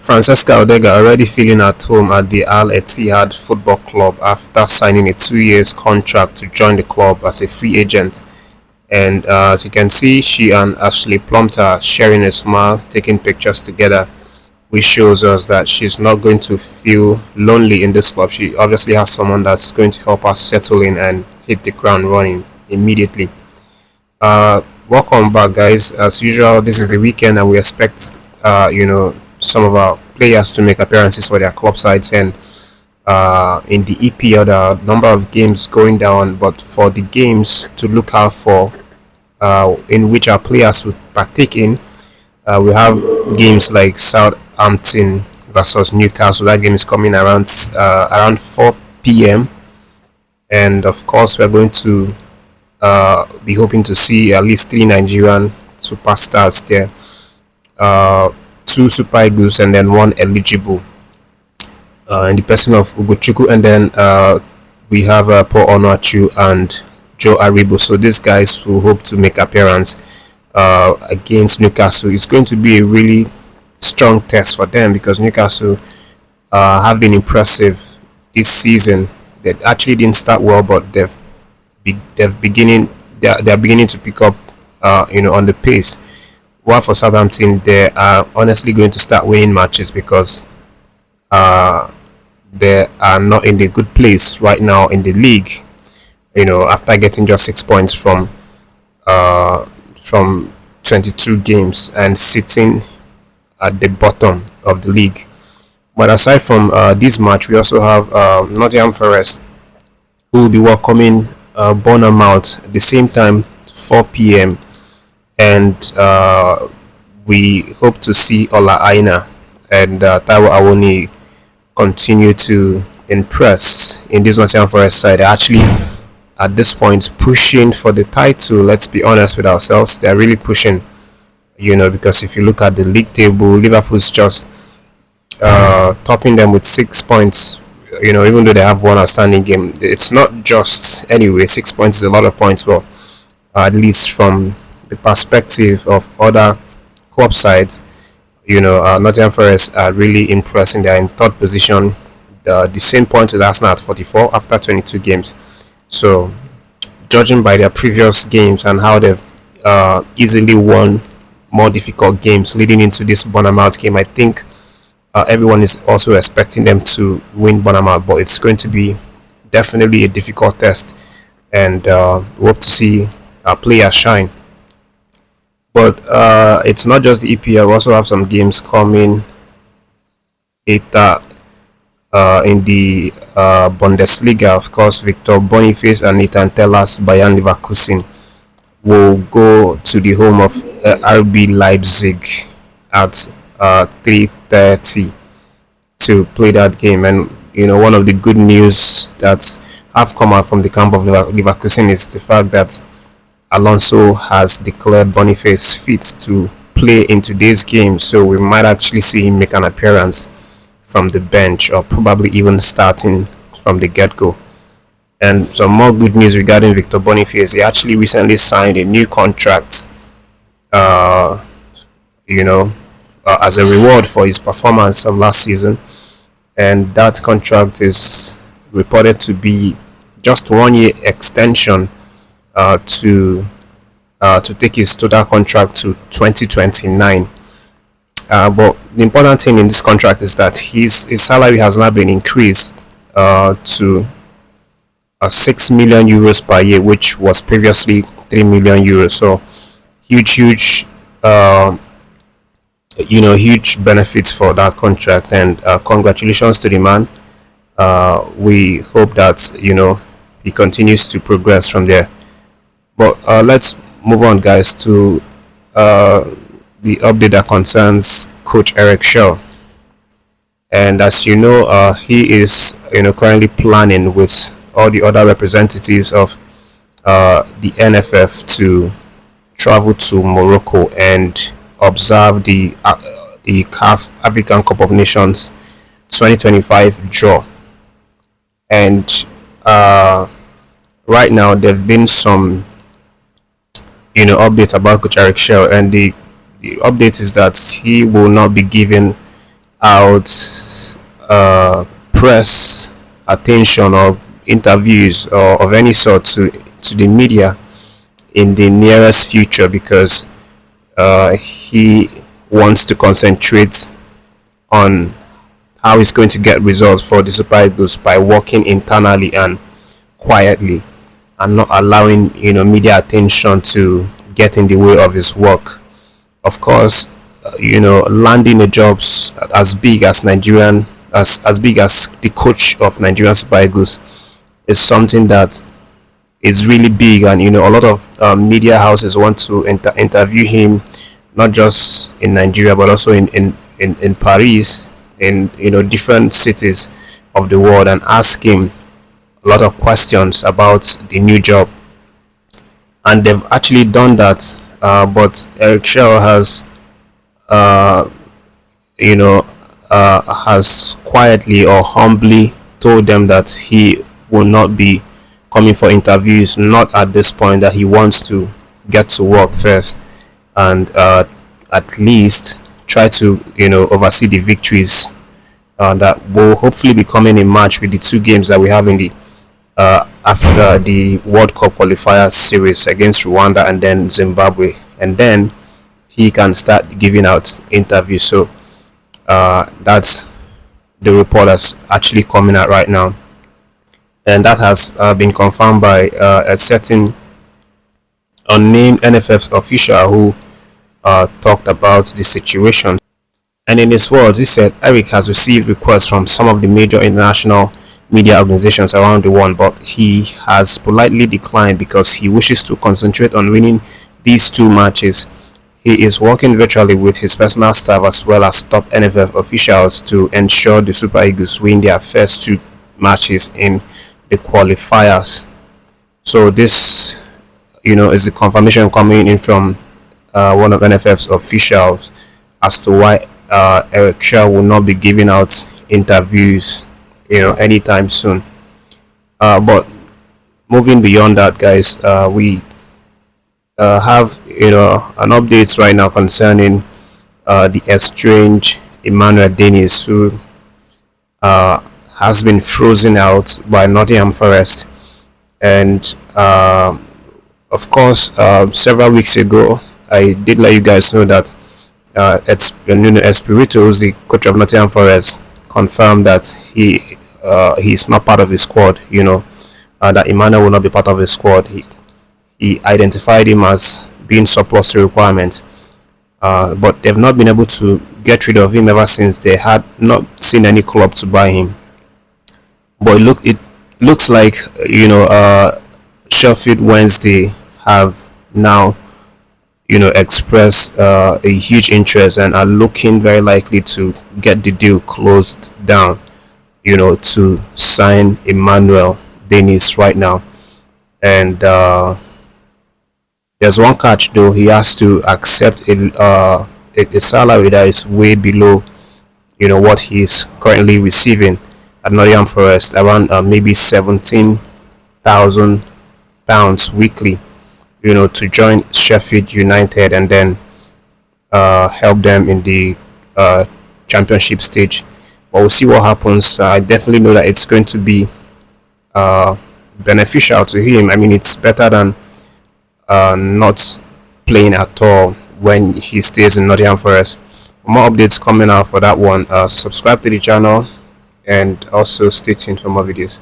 Francesca Ordega already feeling at home at the Al Etihad Football Club after signing a 2 year contract to join the club as a free agent. And as you can see, she and Ashley Plumter are sharing a smile, taking pictures together, which shows us that she's not going to feel lonely in this club. She obviously has someone that's going to help her settle in and hit the ground running immediately. Welcome back, guys. As usual, this is the weekend, and we expect, some of our players to make appearances for their club sides. And in the EPL, there are a number of games going down, but for the games to look out for, in which our players would partake in, we have games like Southampton versus Newcastle. That game is coming around 4 p.m. And of course, we're going to be hoping to see at least 3 Nigerian superstars there, 2 Super Eagles, and then 1 eligible, in the person of Ugochukwu. And then we have Paul Onuachu and Joe Aribo. So these guys will hope to make appearance against Newcastle. It's going to be a really strong test for them because Newcastle have been impressive this season. They actually didn't start well, but they're beginning to pick up on the pace. While for Southampton, they are honestly going to start winning matches because they are not in a good place right now in the league. After getting just 6 points from 22 games and sitting at the bottom of the league. But aside from this match, we also have Nottingham Forest, who will be welcoming Bournemouth at the same time, 4 p.m. And we hope to see Ola Aina and Taiwo Awoni continue to impress in this Nottingham Forest side. They're actually, at this point, pushing for the title. Let's be honest with ourselves. They're really pushing, because if you look at the league table, Liverpool's just topping them with 6 points. Even though they have one outstanding game, it's not just, anyway, 6 points is a lot of points. But at least from the perspective of other club sides, Nottingham Forest are really impressing. They are in third position, the same point with Arsenal at 44 after 22 games. So, judging by their previous games and how they've easily won more difficult games leading into this Bournemouth game, I think everyone is also expecting them to win Bournemouth, but it's going to be definitely a difficult test, and we hope to see our players shine. But it's not just the EPL. We also have some games coming later in the Bundesliga. Of course, Victor Boniface and Nathan Teller's Bayern Leverkusen will go to the home of RB Leipzig at 3:30 to play that game. And one of the good news that have come out from the camp of Leverkusen is the fact that Alonso has declared Boniface fit to play in today's game, so we might actually see him make an appearance from the bench or probably even starting from the get-go. And some more good news regarding Victor Boniface. He actually recently signed a new contract, as a reward for his performance of last season, and that contract is reported to be just 1 year extension to take his total contract to 2029. But the important thing in this contract is that his salary has now been increased to 6 million euros per year, which was previously 3 million euros. So huge benefits for that contract, and congratulations to the man. We hope that he continues to progress from there. But let's move on, guys, to the update that concerns Coach Eric Chelle. And as you know, he is currently planning with all the other representatives of the NFF to travel to Morocco and observe the CAF African Cup of Nations 2025 draw. And right now there have been some updates about Coach Eric Chelle, and the update is that he will not be given out press attention or interviews or of any sort to the media in the nearest future, because he wants to concentrate on how he's going to get results for the Super Eagles by working internally and quietly, and not allowing media attention to get in the way of his work. Of course, landing a job as big as as big as the coach of Nigerian Super Eagles is something that is really big, and a lot of media houses want to interview him, not just in Nigeria but also in Paris, in different cities of the world, and ask him a lot of questions about the new job. And they've actually done that, but Eric Chelle has uh, you know has quietly or humbly told them that he will not be coming for interviews, not at this point, that he wants to get to work first, and at least try to oversee the victories that will hopefully be coming in March with the two games that we have in the after the World Cup qualifier series against Rwanda and then Zimbabwe, and then he can start giving out interviews. So that's the report that's actually coming out right now, and that has been confirmed by a certain unnamed NFF official who talked about the situation. And in his words, he said Eric has received requests from some of the major international media organizations around the world, but he has politely declined because he wishes to concentrate on winning these two matches. He is working virtually with his personal staff as well as top NFF officials to ensure the Super Eagles win their first two matches in the qualifiers. So this, is the confirmation coming in from one of NFF's officials as to why Eric Chelle will not be giving out interviews, anytime soon. But moving beyond that, guys, we have an update right now concerning the estranged Emmanuel Dennis, who has been frozen out by Nottingham Forest, and of course, several weeks ago, I did let you guys know that Nuno Espirito, who's the coach of Nottingham Forest, confirmed that he's not part of his squad. That Emmanuel will not be part of his squad. He identified him as being surplus to requirements, but they've not been able to get rid of him ever since. They had not seen any club to buy him. But it looks like Sheffield Wednesday have now expressed a huge interest and are looking very likely to get the deal closed down, to sign Emmanuel Dennis right now. And there's one catch though. He has to accept a salary that is way below what he's currently receiving at Nottingham Forest, around maybe £17,000 weekly, to join Sheffield United and then help them in the championship stage. But we'll see what happens. I definitely know that it's going to be beneficial to him. I mean, it's better than not playing at all when he stays in Nottingham Forest. More updates coming out for that one. Subscribe to the channel and also stay tuned for more videos.